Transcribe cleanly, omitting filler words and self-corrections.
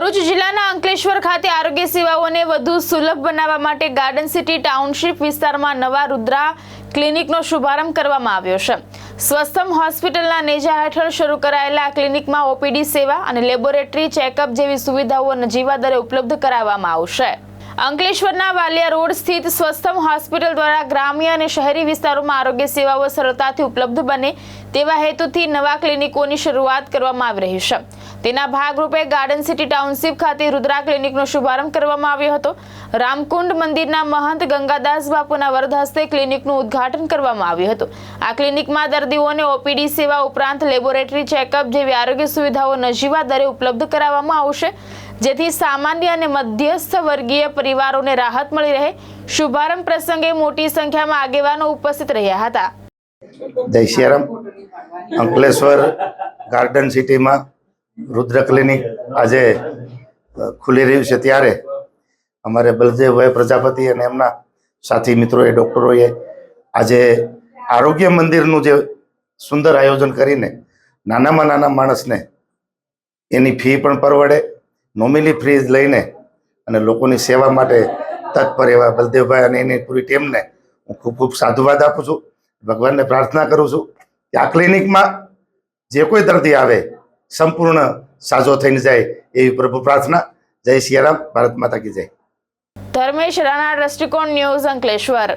ભરૂચ જિલ્લાના અંકલેશ્વર ખાતે આરોગ્ય સેવાઓને વધુ સુલભ બનાવવા માટે ગાર્ડન સિટી ટાઉનશીપ વિસ્તારમાં નવા રુદ્રા ક્લિનિકનો શુભારંભ કરવામાં આવ્યો છે। સ્વસ્થમ હોસ્પિટલના નેજા હેઠળ શરૂ કરાયેલા આ ક્લિનિકમાં ઓપીડી સેવા અને લેબોરેટરી ચેકઅપ જેવી સુવિધાઓ નજીવા દરે ઉપલબ્ધ કરાવવામાં આવશે। અંકલેશ્વરના વાલિયા રોડ સ્થિત સ્વસ્થમ હોસ્પિટલ દ્વારા ગ્રામ્ય અને શહેરી વિસ્તારોમાં આરોગ્ય સેવાઓ સરળતાથી ઉપલબ્ધ બને તેવા હેતુથી નવા ક્લિનિકોની શરૂઆત કરવામાં આવી રહી છે। તેના ભાગરૂપે ગાર્ડન સિટી ટાઉનશીપ ખાતે રુદ્રા ક્લિનિકનો શુભારંભ કરવામાં આવ્યો હતો। રામકુંડ મંદિરના મહંત ગંગાદાસ બાપુના વરદ હસ્તે ક્લિનિકનું ઉદ્ઘાટન કરવામાં આવ્યું હતું। આ ક્લિનિકમાં દર્દીઓને ઓપીડી સેવા ઉપરાંત લેબોરેટરી ચેકઅપ જેવી આરોગ્ય સુવિધાઓ નજીવા દરે ઉપલબ્ધ કરાવવામાં આવશે, જેથી સામાન્ય અને મધ્યસ્થ વર્ગીય પરિવારોને રાહત મળી રહે। શુભારંભ પ્રસંગે મોટી સંખ્યામાં આગેવાનો ઉપસ્થિત રહ્યા હતા। જય શ્રીરામ। અંકલેશ્વર ગાર્ડન સિટીમાં રુદ્ર ક્લિનિક આજે ખુલી રહ્યું છે, ત્યારે અમારે બલદેવભાઈ પ્રજાપતિ અને એમના સાથી મિત્રોએ ડૉક્ટરોએ આજે આરોગ્ય મંદિરનું જે સુંદર આયોજન કરીને નાનામાં નાના માણસને એની ફી પણ પરવડે, નોમિનલી ફી લઈને અને લોકોની સેવા માટે તત્પર એવા બલદેવભાઈ અને એની પૂરી ટીમને હું ખૂબ ખૂબ સાધુવાદ આપું છું। ભગવાનને પ્રાર્થના કરું છું કે આ ક્લિનિકમાં જે કોઈ દર્દી આવે સંપૂર્ણ સાજો થઈને જાય એવી પ્રભુ પ્રાર્થના। જય શ્રી રામ। ભારત માતા કી જય। ધર્મેશ રાણા, દ્રષ્ટિકોણ ન્યૂઝ, અંકલેશ્વર।